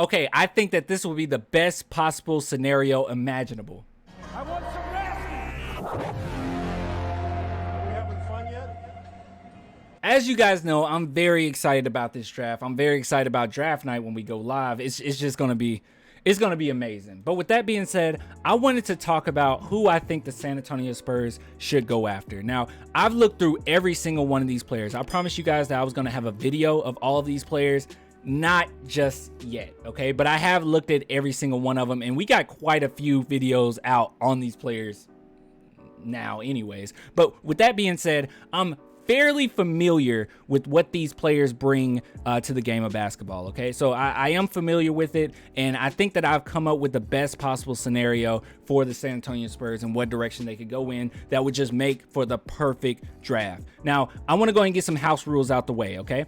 Okay, I think that this will be the best possible scenario imaginable. I want some rest. Are we having fun yet? As you guys know, I'm very excited about this draft. I'm very excited about draft night when we go live. It's just going to be amazing. But with that being said, I wanted to talk about who I think the San Antonio Spurs should go after. Now, I've looked through every single one of these players. I promised you guys that I was going to have a video of all of these players. Not just yet, okay? But I have looked at every single one of them, and we got quite a few videos out on these players now anyways. But with that being said, I'm fairly familiar with what these players bring to the game of basketball, okay? So I am familiar with it, and I think that I've come up with the best possible scenario for the San Antonio Spurs and what direction they could go in that would just make for the perfect draft. Now, I want to go ahead and get some house rules out the way, okay?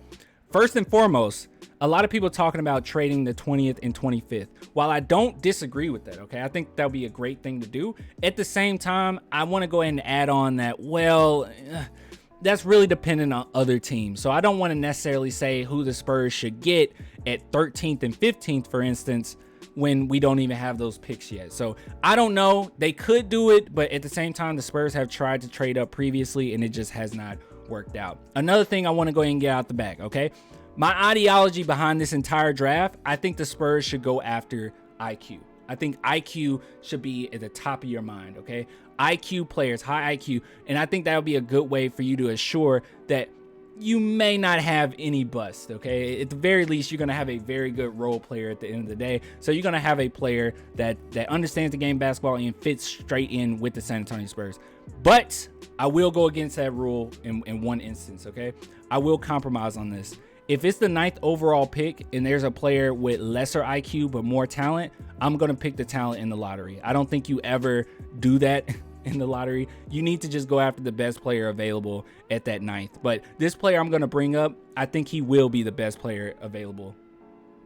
First and foremost, a lot of people talking about trading the 20th and 25th. While I don't disagree with that, okay, I think that would be a great thing to do. At the same time, I want to go ahead and add on that, well, that's really dependent on other teams. So I don't want to necessarily say who the Spurs should get at 13th and 15th, for instance, when we don't even have those picks yet. So I don't know. They could do it, but at the same time, the Spurs have tried to trade up previously, and it just has not worked out. Another thing I want to go ahead and get out the bag, okay? My ideology behind this entire draft, I think the Spurs should go after IQ. I think IQ should be at the top of your mind, okay? IQ players, high IQ, and I think that would be a good way for you to assure that you may not have any bust, okay? At the very least, you're going to have a very good role player at the end of the day. So you're going to have a player that understands the game of basketball and fits straight in with the San Antonio Spurs. But I will go against that rule in one instance, okay? I will compromise on this. If it's the 9th overall pick and there's a player with lesser IQ but more talent, I'm going to pick the talent in the lottery. I don't think you ever do that in the lottery. You need to just go after the best player available at that 9th. But this player I'm going to bring up, I think he will be the best player available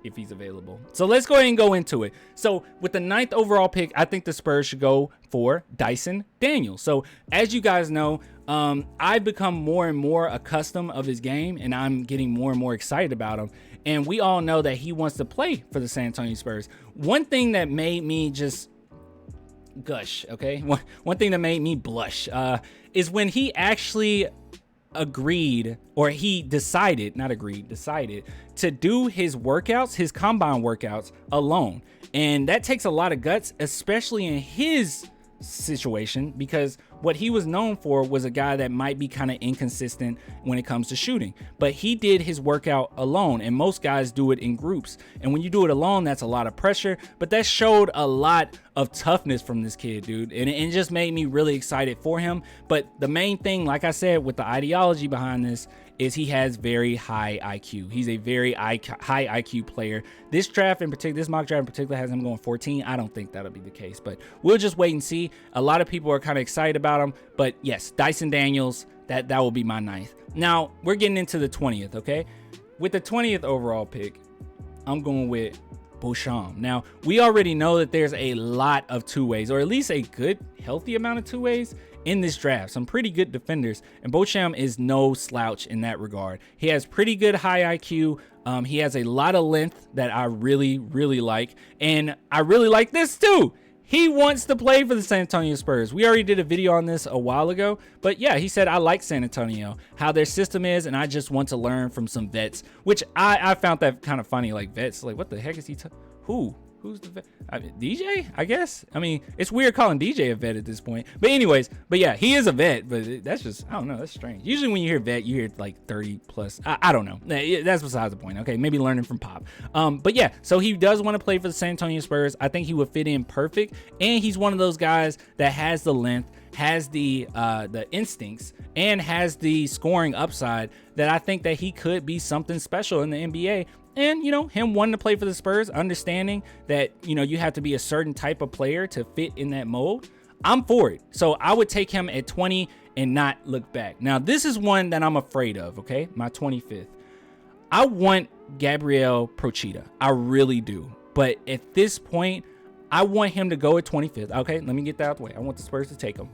if he's available. So let's go ahead and go into it. So with the 9th overall pick, I think the Spurs should go for Dyson Daniels. So as you guys know, I've become more and more accustomed of his game, and I'm getting more and more excited about him. And we all know that he wants to play for the San Antonio Spurs. One thing that made me just gush, okay? One thing that made me blush is when he actually decided to do his workouts, his combine workouts alone. And that takes a lot of guts, especially in his situation, because what he was known for was a guy that might be kind of inconsistent when it comes to shooting. But he did his workout alone, and most guys do it in groups. And when you do it alone, that's a lot of pressure, but that showed a lot of toughness from this kid, dude. And it just made me really excited for him. But the main thing, like I said, with the ideology behind this is he has very high IQ. He's a very high IQ player. This draft in particular, this mock draft in particular, has him going 14. I don't think that'll be the case, but we'll just wait and see. A lot of people are kind of excited about him, but yes, Dyson Daniels, that will be my 9th. Now, we're getting into the 20th, okay? With the 20th overall pick, I'm going with Beauchamp. Now, we already know that there's a lot of two-ways, or at least a good, healthy amount of two-ways in this draft. Some pretty good defenders, and Beauchamp is no slouch in that regard. He has pretty good high IQ. He has a lot of length that I really, really like, and I really like this too. He wants to play for the San Antonio Spurs. We already did a video on this a while ago, but yeah, he said, I like San Antonio, how their system is, and I just want to learn from some vets, which I found that kind of funny. Like, vets, like, what the heck is he who's the vet? DJ, I guess. I mean, it's weird calling DJ a vet at this point, but anyways, but yeah, he is a vet, but that's just, I don't know, that's strange. Usually when you hear vet, you hear like 30 plus. I don't know, that's besides the point. Okay, maybe learning from Pop. But yeah, so he does want to play for the San Antonio Spurs. I think he would fit in perfect, and he's one of those guys that has the length, has the instincts, and has the scoring upside that I think that he could be something special in the NBA. And, you know, him wanting to play for the Spurs, understanding that, you know, you have to be a certain type of player to fit in that mold, I'm for it. So I would take him at 20 and not look back. Now, this is one that I'm afraid of, okay? My 25th. I want Gabriele Pròcida. I really do. But at this point, I want him to go at 25th. Okay, let me get that out of the way. I want the Spurs to take him.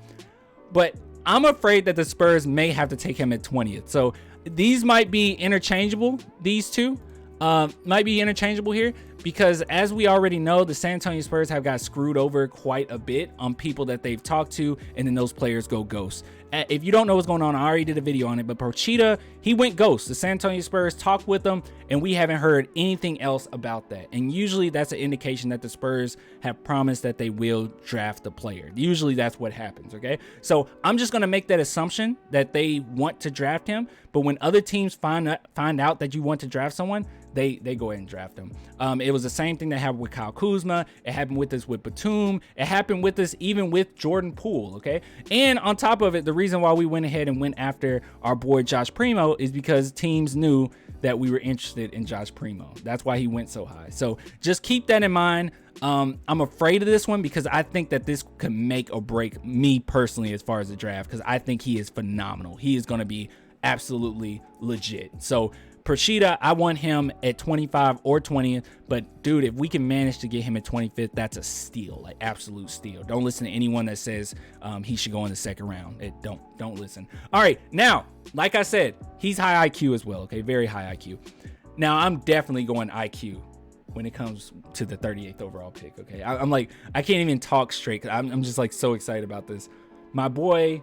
But I'm afraid that the Spurs may have to take him at 20th. So these might be interchangeable, these two. Might be interchangeable here, Because as we already know, the San Antonio Spurs have got screwed over quite a bit on people that they've talked to, and then those players go ghost. If you don't know what's going on, I already did a video on it, but Pròcida, he went ghost. The San Antonio Spurs talked with him, and we haven't heard anything else about that. And usually that's an indication that the Spurs have promised that they will draft the player. Usually that's what happens, okay? So I'm just going to make that assumption that they want to draft him, but when other teams find out that you want to draft someone, they go ahead and draft him. It was the same thing that happened with Kyle Kuzma. It happened with us with Batum. It happened with us even with Jordan Poole, okay? And on top of it, the reason why we went ahead and went after our boy Josh Primo is because teams knew that we were interested in Josh Primo. That's why he went so high. So just keep that in mind. I'm afraid of this one because I think that this could make or break me personally as far as the draft, because I think he is phenomenal. He is going to be absolutely legit. So Pròcida, I want him at 25 or 20th, but dude, if we can manage to get him at 25th, that's a steal, like absolute steal. Don't listen to anyone that says he should go in the second round. Don't listen. All right, now, like I said, he's high IQ as well, okay? Very high IQ. Now, I'm definitely going IQ when it comes to the 38th overall pick, okay? I'm like, I can't even talk straight. I'm just like so excited about this. My boy,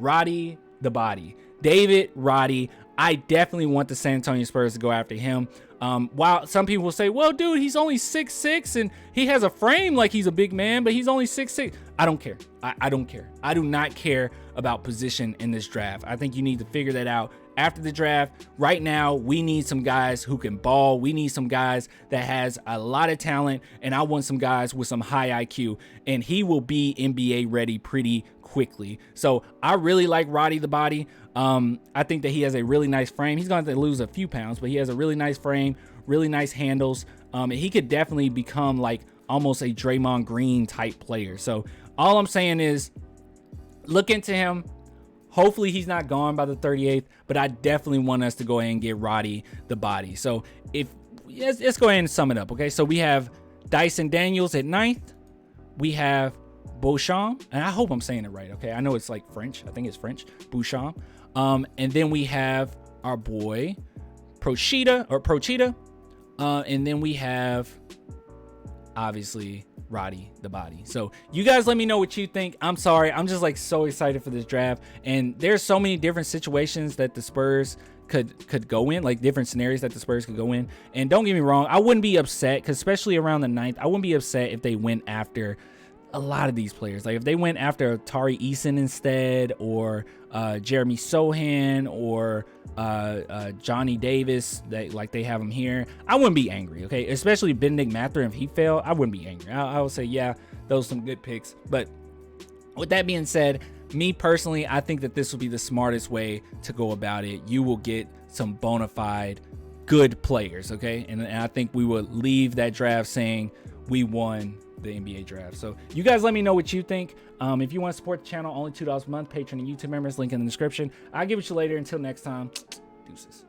Roddy the Body. David Roddy. I definitely want the San Antonio Spurs to go after him. While some people will say, well, dude, he's only 6'6", and he has a frame like he's a big man, but he's only 6'6". I don't care. I don't care. I do not care about position in this draft. I think you need to figure that out after the draft. Right now, we need some guys who can ball. We need some guys that has a lot of talent, and I want some guys with some high IQ, and he will be NBA ready pretty quickly. So I really like Roddy the Body. I think that he has a really nice frame. He's going to have to lose a few pounds, but he has a really nice frame, really nice handles. And he could definitely become like almost a Draymond Green type player. So all I'm saying is look into him. Hopefully he's not gone by the 38th, but I definitely want us to go ahead and get Roddy the Body. So let's go ahead and sum it up. Okay. So we have Dyson Daniels at 9th. We have Beauchamp, and I hope I'm saying it right. Okay. I know it's like French. I think it's French. Beauchamp. And then we have our boy Pròcida. And then we have obviously Roddy the Body. So you guys let me know what you think. I'm sorry. I'm just like so excited for this draft. And there's so many different situations that the Spurs could go in, like different scenarios that the Spurs could go in. And don't get me wrong, I wouldn't be upset, because especially around the 9th, I wouldn't be upset if they went after a lot of these players. Like if they went after Tari Eason instead, or Jeremy Sohan, or Johnny Davis, like they have him here, I wouldn't be angry, okay? Especially Benedict Mathurin, if he fell, I wouldn't be angry. I would say, yeah, those are some good picks. But with that being said, me personally, I think that this will be the smartest way to go about it. You will get some bona fide good players, okay? And I think we will leave that draft saying we won the NBA draft. So you guys let me know what you think. If you want to support the channel, only $2 a month, Patreon and YouTube members, link in the description. I'll give it to you later. Until next time, deuces.